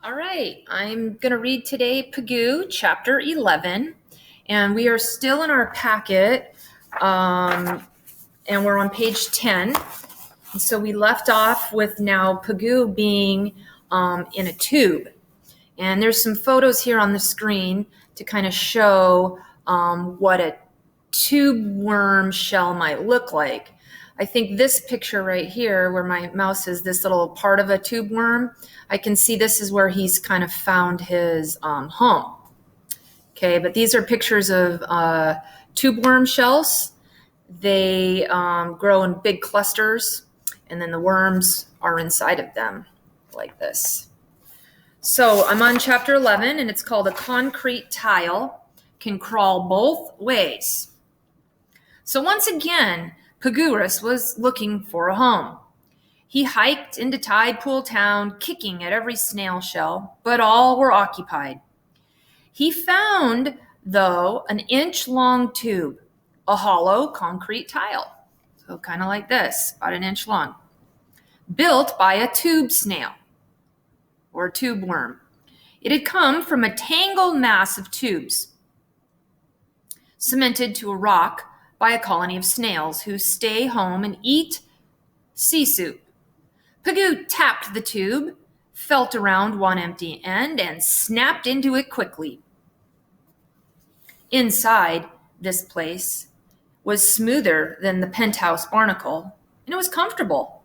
All right, I'm going to read today Pagoo Chapter 11, and we are still in our packet, and we're on page 10. And so we left off with now Pagoo being in a tube. And there's some photos here on the screen to kind of show what a tube worm shell might look like. I think this picture right here where my mouse is this little part of a tube worm, I can see this is where he's kind of found his home. Okay, but these are pictures of tube worm shells. They grow in big clusters, and then the worms are inside of them like this. So I'm on chapter 11, and it's called A Concrete Tile Can Crawl Both Ways. So once again, Pagoo was looking for a home. He hiked into Tide Pool Town, kicking at every snail shell, but all were occupied. He found, though, an inch-long tube, a hollow concrete tile, so kind of like this, about an inch long, built by a tube snail, or a tube worm. It had come from a tangled mass of tubes, cemented to a rock by a colony of snails who stay home and eat sea soup. Pagoo tapped the tube, felt around one empty end, and snapped into it quickly. Inside this place was smoother than the penthouse barnacle, and it was comfortable.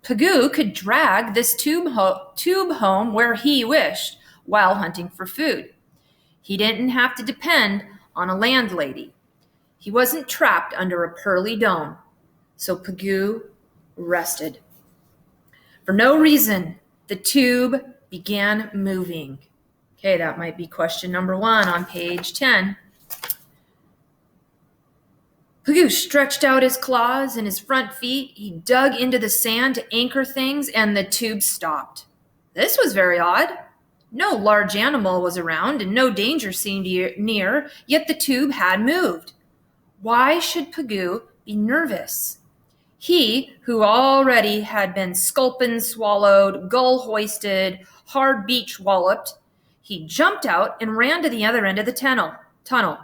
Pagoo could drag this tube home where he wished while hunting for food. He didn't have to depend on a landlady. He wasn't trapped under a pearly dome, so Pagoo rested. For no reason, the tube began moving. Okay, that might be question number 1 on page 10. Pagoo stretched out his claws and his front feet. He dug into the sand to anchor things, and the tube stopped. This was very odd. No large animal was around, and no danger seemed near, yet the tube had moved. Why should Pagoo be nervous? He, who already had been sculpin swallowed, gull hoisted, hard beach walloped, he jumped out and ran to the other end of the tunnel.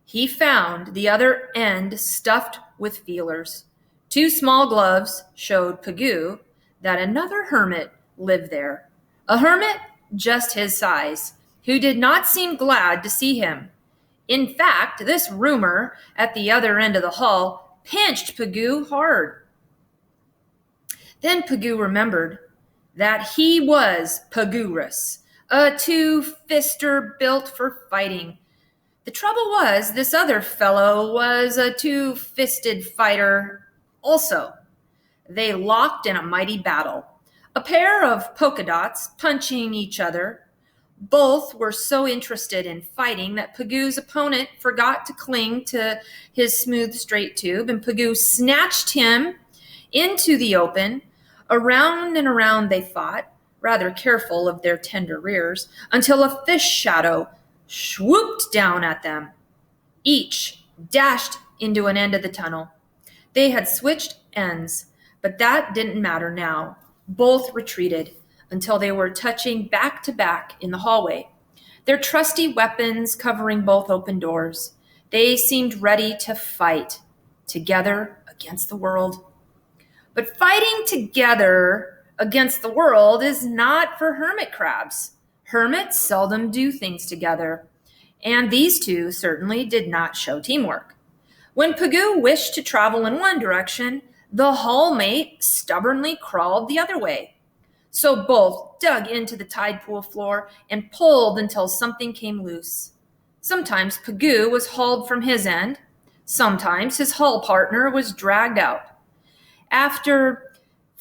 He found the other end stuffed with feelers. 2 small gloves showed Pagoo that another hermit lived there. A hermit just his size, who did not seem glad to see him. In fact, this roomer at the other end of the hall pinched Pagoo hard. Then Pagoo remembered that he was Pagoorus, a two-fister built for fighting. The trouble was, this other fellow was a two-fisted fighter also. They locked in a mighty battle, a pair of polka dots punching each other. Both were so interested in fighting that Pagoo's opponent forgot to cling to his smooth, straight tube, and Pagoo snatched him into the open. Around and around they fought, rather careful of their tender rears, until a fish shadow swooped down at them. Each dashed into an end of the tunnel. They had switched ends, but that didn't matter now. Both retreated until they were touching back to back in the hallway, their trusty weapons covering both open doors. They seemed ready to fight together against the world. But fighting together against the world is not for hermit crabs. Hermits seldom do things together, and these two certainly did not show teamwork. When Pagoo wished to travel in one direction, the hallmate stubbornly crawled the other way. So both dug into the tide pool floor and pulled until something came loose. Sometimes Pagoo was hauled from his end. Sometimes his hull partner was dragged out. After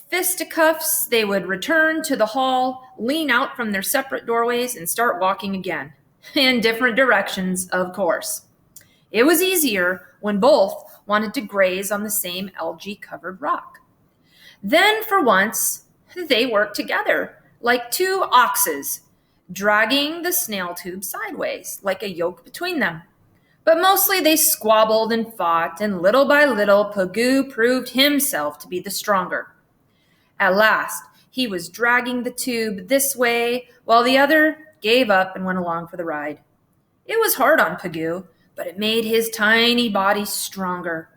fisticuffs, they would return to the hall, lean out from their separate doorways, and start walking again. In different directions, of course. It was easier when both wanted to graze on the same algae-covered rock. Then, for once, they worked together like 2 oxes, dragging the snail tube sideways like a yoke between them. But mostly they squabbled and fought, and little by little Pagoo proved himself to be the stronger. At last, He was dragging the tube this way while the other gave up and went along for the ride. It was hard on Pagoo, but it made his tiny body stronger.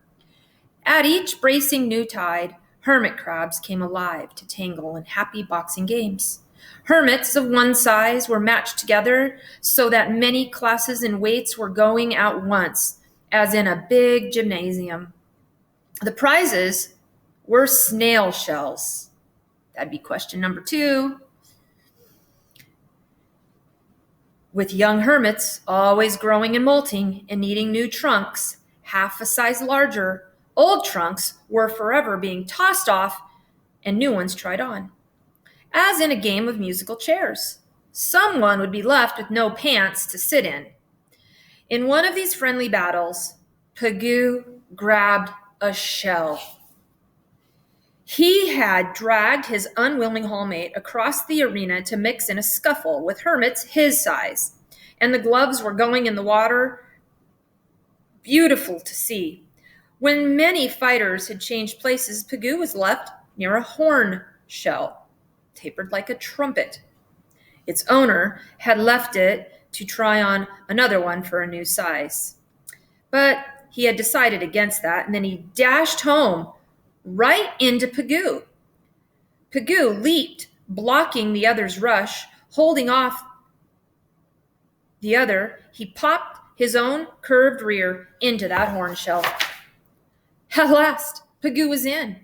At each bracing new tide, hermit crabs came alive to tangle in happy boxing games. Hermits of one size were matched together so that many classes and weights were going at once, as in a big gymnasium. The prizes were snail shells. That'd be question number 2. With young hermits always growing and molting and needing new trunks, half a size larger, old trunks were forever being tossed off and new ones tried on. As in a game of musical chairs, someone would be left with no pants to sit in. In one of these friendly battles, Pagoo grabbed a shell. He had dragged his unwilling hallmate across the arena to mix in a scuffle with hermits his size, and the gloves were going in the water. Beautiful to see. When many fighters had changed places, Pagoo was left near a horn shell, tapered like a trumpet. Its owner had left it to try on another one for a new size. But he had decided against that, and then he dashed home right into Pagoo. Pagoo leaped, blocking the other's rush, holding off the other. He popped his own curved rear into that horn shell. At last, Pagoo was in.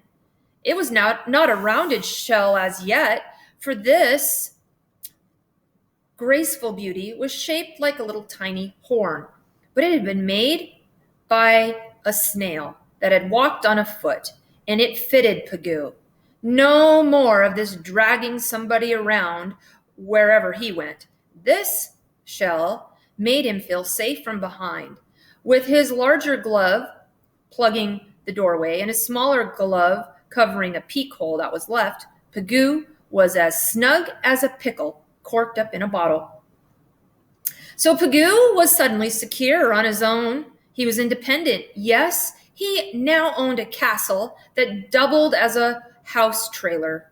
It was not a rounded shell as yet, for this graceful beauty was shaped like a little tiny horn, but it had been made by a snail that had walked on a foot, and it fitted Pagoo. No more of this dragging somebody around wherever he went. This shell made him feel safe from behind. With his larger glove plugging the doorway and a smaller glove covering a peek hole that was left, Pagoo was as snug as a pickle corked up in a bottle. So Pagoo was suddenly secure on his own. He was independent. Yes, he now owned a castle that doubled as a house trailer.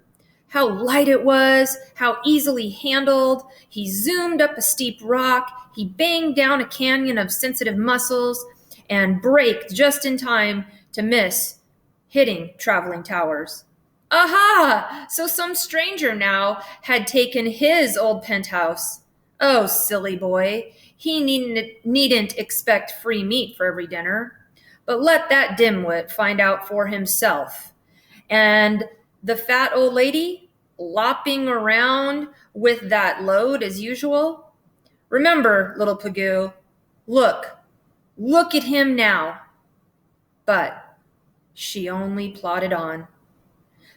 How light it was, how easily handled. He zoomed up a steep rock. He banged down a canyon of sensitive muscles and braked just in time to miss hitting traveling towers. Aha! So some stranger now had taken his old penthouse. Oh, silly boy. He needn't expect free meat for every dinner. But let that dimwit find out for himself. And the fat old lady lopping around with that load as usual. Remember, little Pagoo, look at him now. But she only plodded on.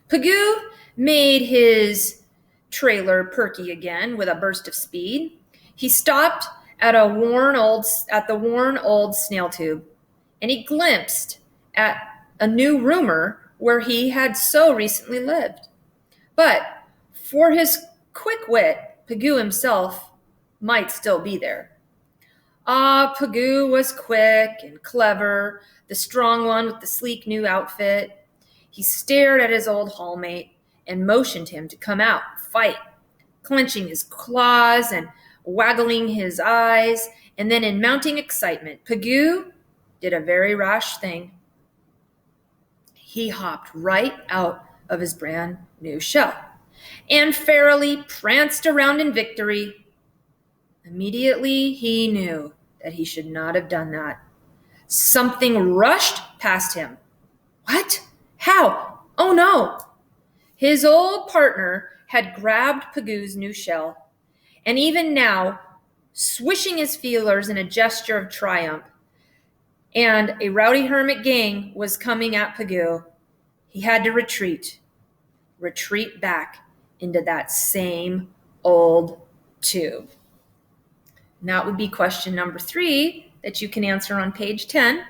Pagoo made his trailer perky again with a burst of speed. He stopped at the worn old snail tube, and he glimpsed at a new roomer where he had so recently lived. But for his quick wit, Pagoo himself might still be there. Pagoo was quick and clever, the strong one with the sleek new outfit. He stared at his old hallmate and motioned him to come out and fight, clenching his claws and waggling his eyes. And then in mounting excitement, Pagoo did a very rash thing. He hopped right out of his brand new shell and fairly pranced around in victory. Immediately, he knew that he should not have done that. Something rushed past him. What? How? Oh no! His old partner had grabbed Pagoo's new shell, and even now, swishing his feelers in a gesture of triumph, and a rowdy hermit gang was coming at Pagoo. He had to retreat back into that same old tube. And that would be question number 3 that you can answer on page 10.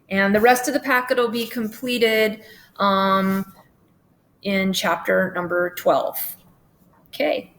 And the rest of the packet will be completed in chapter number 12. Okay.